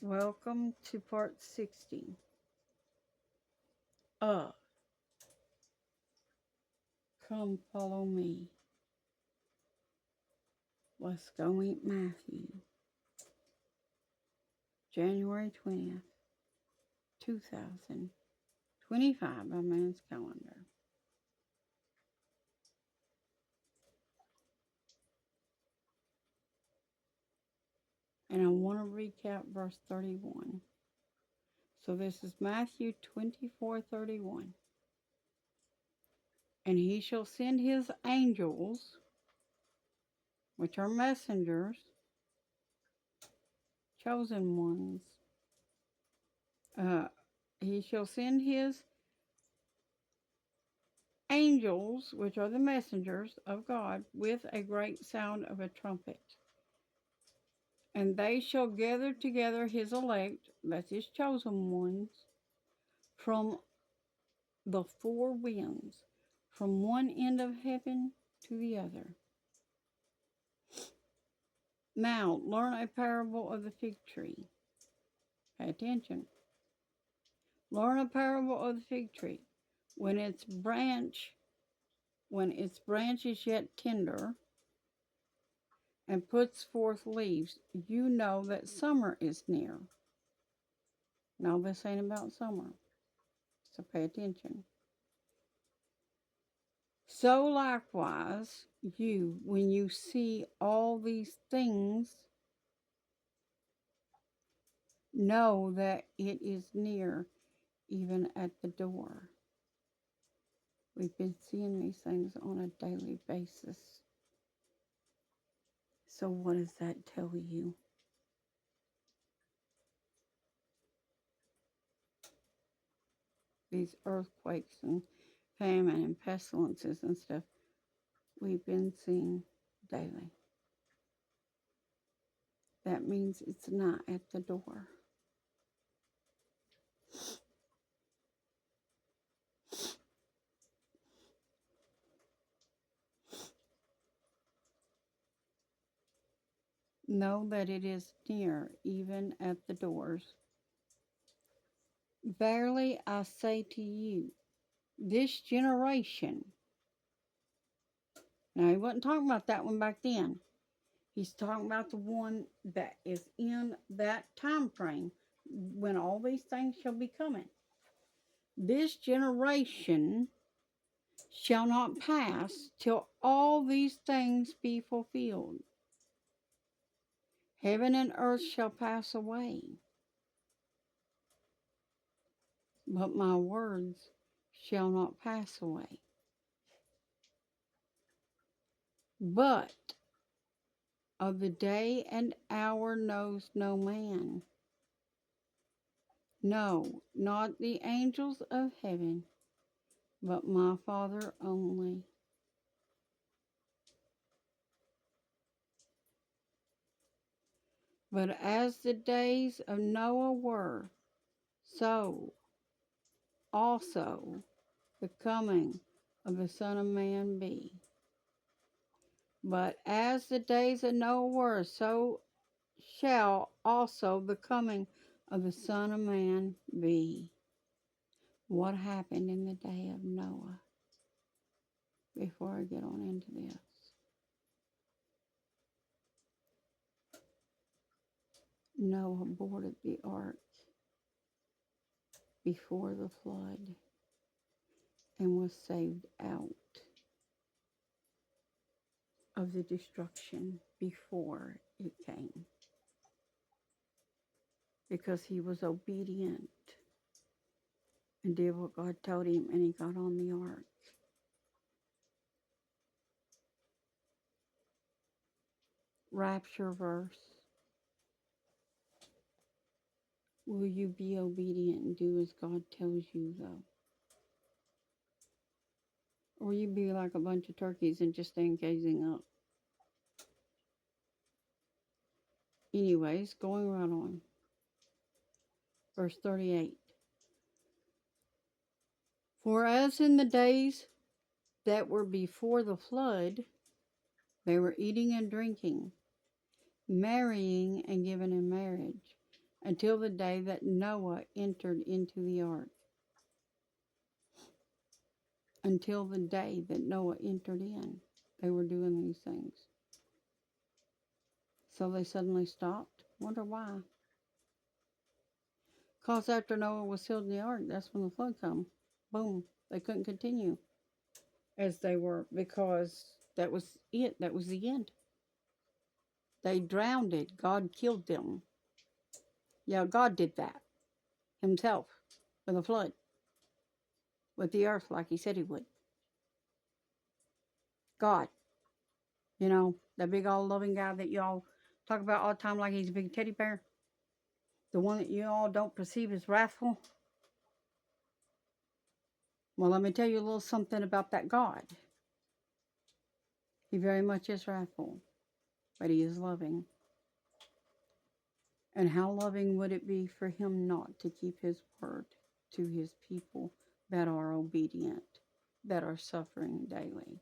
Welcome to part 60 of Come Follow Me. Let's go eat Matthew. January 20th, 2025 by man's calendar. And I want to recap verse 31. So this is Matthew 24:31. And he shall send his angels, which are messengers, chosen ones. He shall send his angels, which are the messengers of God, with a great sound of a trumpet. And they shall gather together his elect, that's his chosen ones, from the four winds, from one end of heaven to the other. Now, learn a parable of the fig tree. Pay attention. Learn a parable of the fig tree. When its branch is yet tender and puts forth leaves, you know that summer is near. Now, this ain't about summer, so pay attention. So likewise, you, when you see all these things, know that it is near, even at the door. We've been seeing these things on a daily basis. So what does that tell you? These earthquakes and famine and pestilences and stuff we've been seeing daily. That means it's not at the door. Know that it is near, even at the doors. Verily I say to you, this generation. Now, he wasn't talking about that one back then. He's talking about the one that is in that time frame when all these things shall be coming. This generation shall not pass till all these things be fulfilled. Heaven and earth shall pass away, but my words shall not pass away. But of the day and hour knows no man. No, not the angels of heaven, but my Father only. But as the days of Noah were, so also the coming of the Son of Man be. But as the days of Noah were, so shall also the coming of the Son of Man be. What happened in the day of Noah? Before I get on into this. Noah boarded the ark before the flood and was saved out of the destruction before it came. Because he was obedient and did what God told him, and he got on the ark. Rapture verse. Will you be obedient and do as God tells you, though? Or you be like a bunch of turkeys and just stand gazing up? Anyways, going right on. Verse 38. For as in the days that were before the flood, they were eating and drinking, marrying and giving in marriage, until the day that Noah entered into the ark. Until the day that Noah entered in, they were doing these things. So they suddenly stopped. Wonder why. Because after Noah was sealed in the ark, that's when the flood come. Boom. They couldn't continue as they were because that was it. That was the end. They drowned it. God killed them. Yeah, God did that himself with the flood, with the earth like he said he would. God, that big old loving guy that y'all talk about all the time like he's a big teddy bear. The one that you all don't perceive as wrathful. Well, let me tell you a little something about that God. He very much is wrathful, but he is loving. And how loving would it be for him not to keep his word to his people that are obedient, that are suffering daily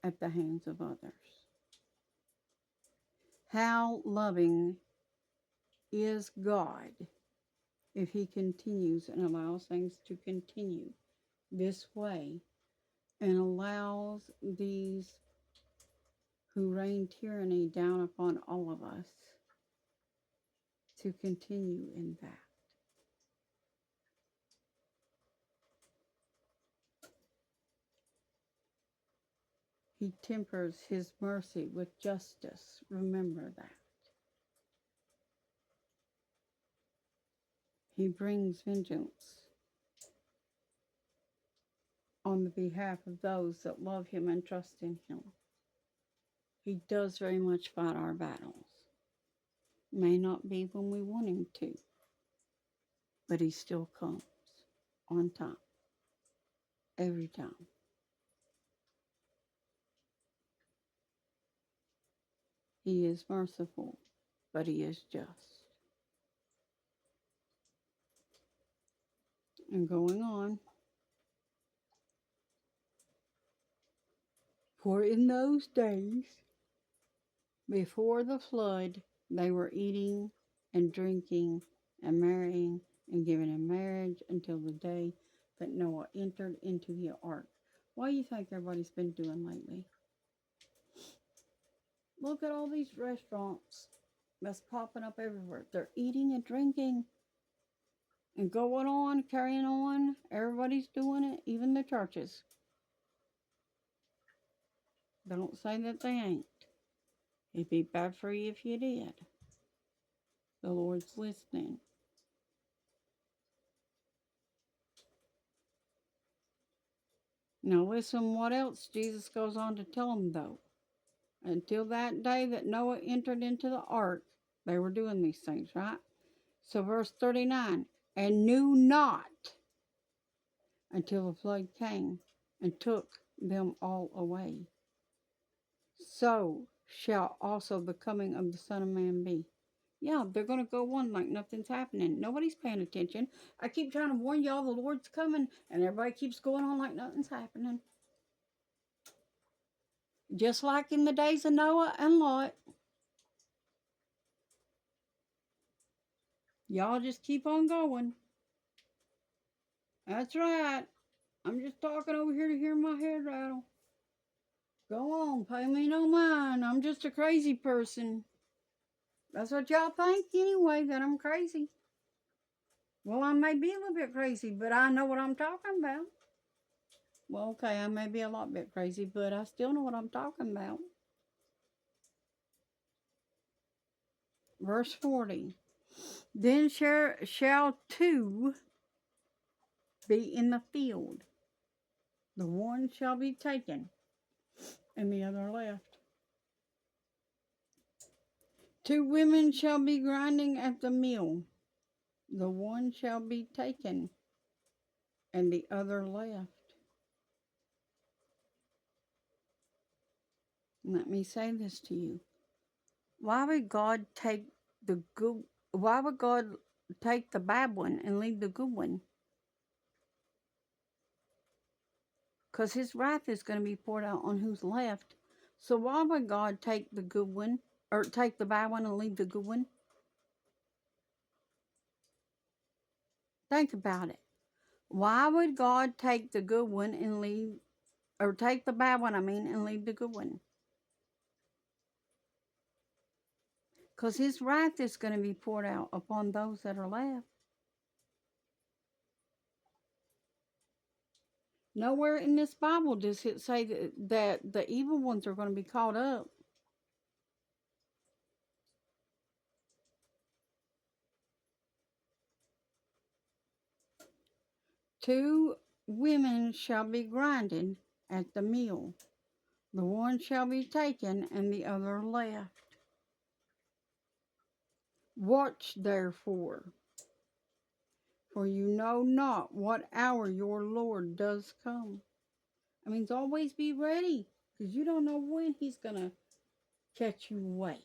at the hands of others? How loving is God if he continues and allows things to continue this way and allows these who rain tyranny down upon all of us to continue in that? He tempers his mercy with justice. Remember that. He brings vengeance on the behalf of those that love him and trust in him. He does very much fight our battles. May not be when we want him to, but he still comes on time, every time. He is merciful, but he is just. And going on, for in those days, before the flood, they were eating and drinking and marrying and giving in marriage until the day that Noah entered into the ark. What do you think everybody's been doing lately? Look at all these restaurants that's popping up everywhere. They're eating and drinking and going on, carrying on. Everybody's doing it, even the churches. Don't say that they ain't. It'd be bad for you if you did. The Lord's listening. Now listen what else Jesus goes on to tell them though. Until that day that Noah entered into the ark, they were doing these things, right? So verse 39, and knew not until the flood came and took them all away. So shall also the coming of the Son of Man be. Yeah, they're going to go on like nothing's happening. Nobody's paying attention. I keep trying to warn y'all the Lord's coming, and everybody keeps going on like nothing's happening. Just like in the days of Noah and Lot. Y'all just keep on going. That's right. I'm just talking over here to hear my head rattle. Go on, pay me no mind. I'm just a crazy person. That's what y'all think anyway, that I'm crazy. Well, I may be a little bit crazy, but I know what I'm talking about. Well, okay, I may be a lot bit crazy, but I still know what I'm talking about. Verse 40. Then shall two be in the field. The one shall be taken, and the other left. Two women shall be grinding at the mill. The one shall be taken, and the other left. Let me say this to you. Why would God take the good? Why would God take the bad one and leave the good one? Because his wrath is going to be poured out on who's left. So why would God take the good one, or take the bad one and leave the good one? Think about it. Why would God take the good one and leave, or take the bad one, and leave the good one? Because his wrath is going to be poured out upon those that are left. Nowhere in this Bible does it say that the evil ones are going to be caught up. Two women shall be grinding at the mill. The one shall be taken and the other left. Watch therefore, for you know not what hour your Lord does come. I mean, always be ready, because you don't know when he's going to catch you away.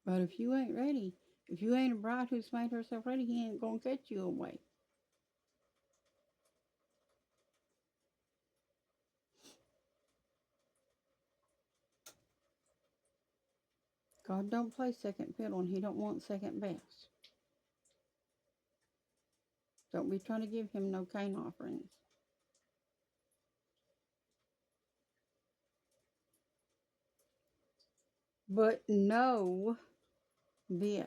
But if you ain't ready, if you ain't a bride who's made herself ready, he ain't going to catch you away. God don't play second fiddle, and he don't want second best. Don't be trying to give him no Cain offerings. But know this,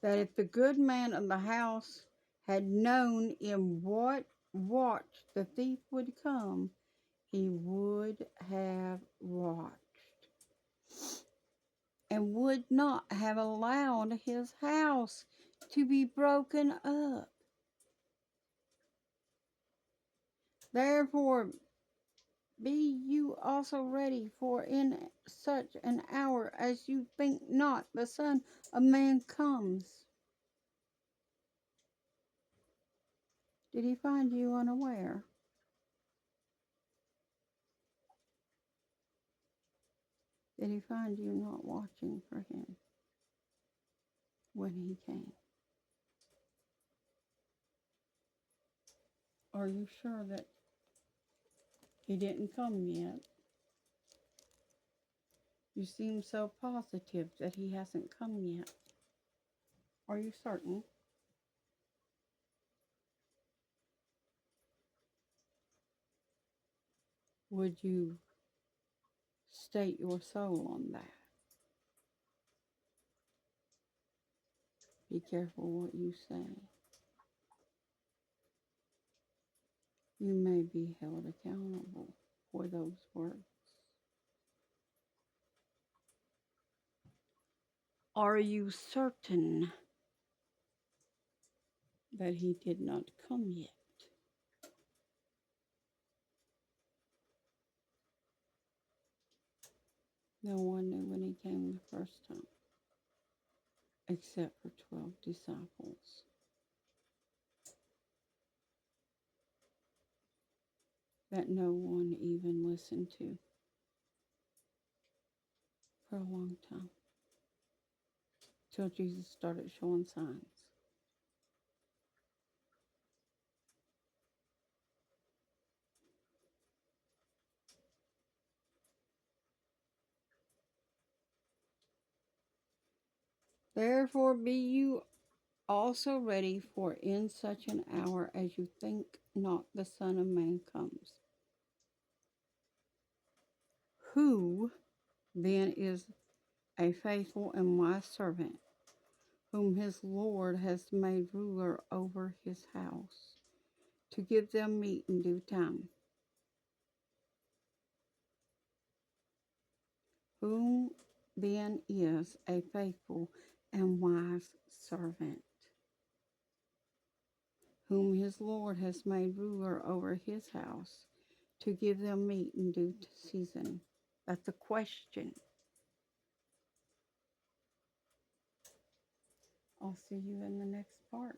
that if the good man of the house had known in what watch the thief would come, he would have watched and would not have allowed his house to be broken up. Therefore, be you also ready, for in such an hour as you think not, the Son of Man comes. Did he find you unaware? Did he find you not watching for him when he came? Are you sure that he didn't come yet? You seem so positive that he hasn't come yet. Are you certain? Would you state your soul on that? Be careful what you say. You may be held accountable for those words. Are you certain that he did not come yet? No one knew when he came the first time, except for 12 disciples. That no one even listened to for a long time, till Jesus started showing signs. Therefore be you also ready, for in such an hour as you think not, the Son of Man comes. Who then is a faithful and wise servant, whom his Lord has made ruler over his house, to give them meat in due time? Whom then is a faithful and wise servant, whom his Lord has made ruler over his house, to give them meat in due season? That's a question. I'll see you in the next part.